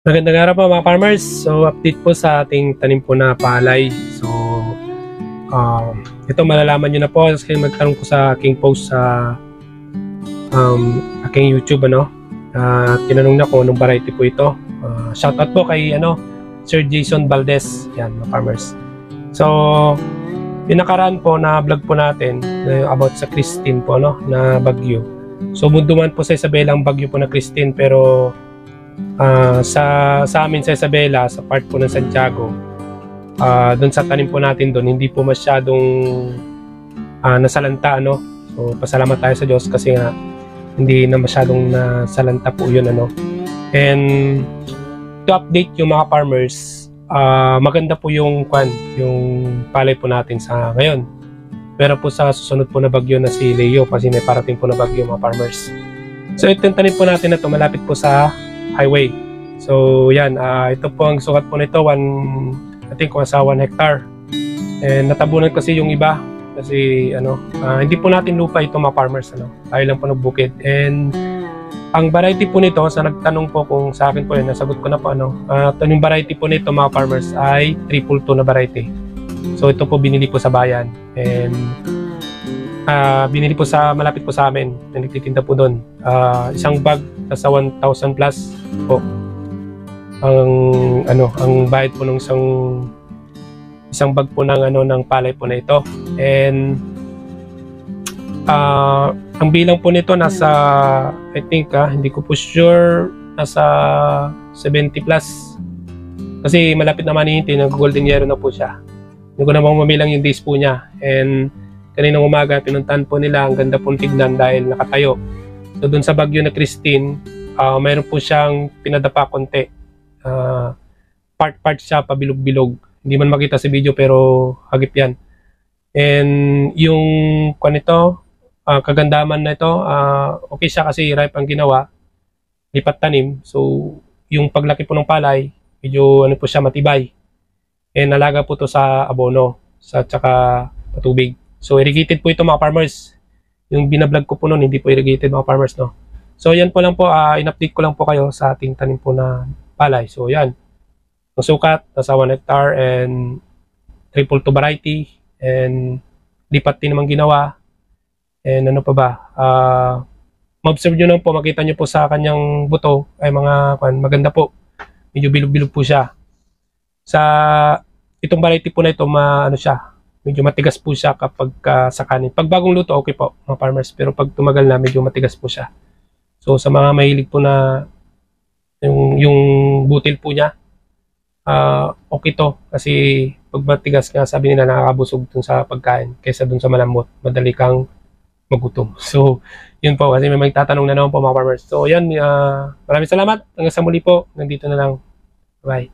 Magandang araw po mga farmers. So update po sa ating tanim po na palay. So ito malalaman nyo na po kasi magtanong po sa aking post sa aking YouTube tinanong na kung anong variety po ito. Shoutout po kay Sir Jason Valdez. Yan mga farmers. So pinakaraan po na vlog po natin about sa Christine po na bagyo. So munduman po sa Isabela ang bagyo po na Christine, pero sa amin sa Isabela, sa part po ng Santiago, doon sa tanim po natin doon, hindi po masyadong nasalanta, So pasalamat tayo sa Diyos kasi nga hindi na masyadong nasalanta po yun, And to update yung mga farmers, maganda po yung palay po natin sa ngayon. Pero po sa susunod po na bagyo na si Leo, kasi may parating po na bagyo mga farmers. So itong tanim po natin na to malapit po sa highway. So yan, ito po ang sukat po nito, I think sa 1 hectare. And natabunan kasi yung iba kasi hindi po natin lupa ito mga farmers, tayo lang po nagbukid. And ang variety po nito, sa nagtanong po kung sa akin po yun, nasagot ko na po yung variety po nito mga farmers ay 322 na variety. So ito po binili po sa bayan, and binili po sa malapit po sa amin, nagtitinda po doon. Isang bag sa 1,000 plus po ang bayad po ng isang bag po ng palay po na ito. And ang bilang po nito nasa, I think hindi ko po sure, nasa 70 plus kasi malapit naman hihinti, nag-golden yero na po siya. Hindi ko namang mamilang yung days po niya. And kaninang umaga pinuntahan po nila, ang ganda pong tignan dahil nakatayo. So doon sa bagyo na Christine, mayroon po siyang pinadapa konti. Part siya, pabilog-bilog. Hindi man makita sa video pero hagip yan. And yung kagandaman na ito, okay siya kasi ripe ang ginawa, lipat tanim. So yung paglaki po ng palay, medyo po siya, matibay. And nalaga po to sa abono, sa tsaka patubig. So irrigated po ito mga farmers. Yung binablog ko po noon, hindi po irrigated mga farmers, So yan po lang po, in-update ko lang po kayo sa ating tanim po na palay. So yan, ang sukat nasa 1 hectare and 322 variety, and lipat din naman ginawa. And ano pa ba, ma-observe nyo lang po, makita nyo po sa kanyang buto ay maganda po, medyo bilog-bilog po siya. Sa itong variety po na ito, medyo matigas po siya kapag sa kanin. Pag bagong luto, okay po mga farmers, pero pag tumagal na, medyo matigas po siya. So sa mga mahilig po na yung butil po niya, okay to, kasi pag matigas nga, sabi nila nakakabusog dun sa pagkain kaysa dun sa malambot, madali kang magutom. So yun po, kasi may magtatanong na naman po mga farmers. So yan, maraming salamat, hanggang sa muli po, nandito na lang, bye.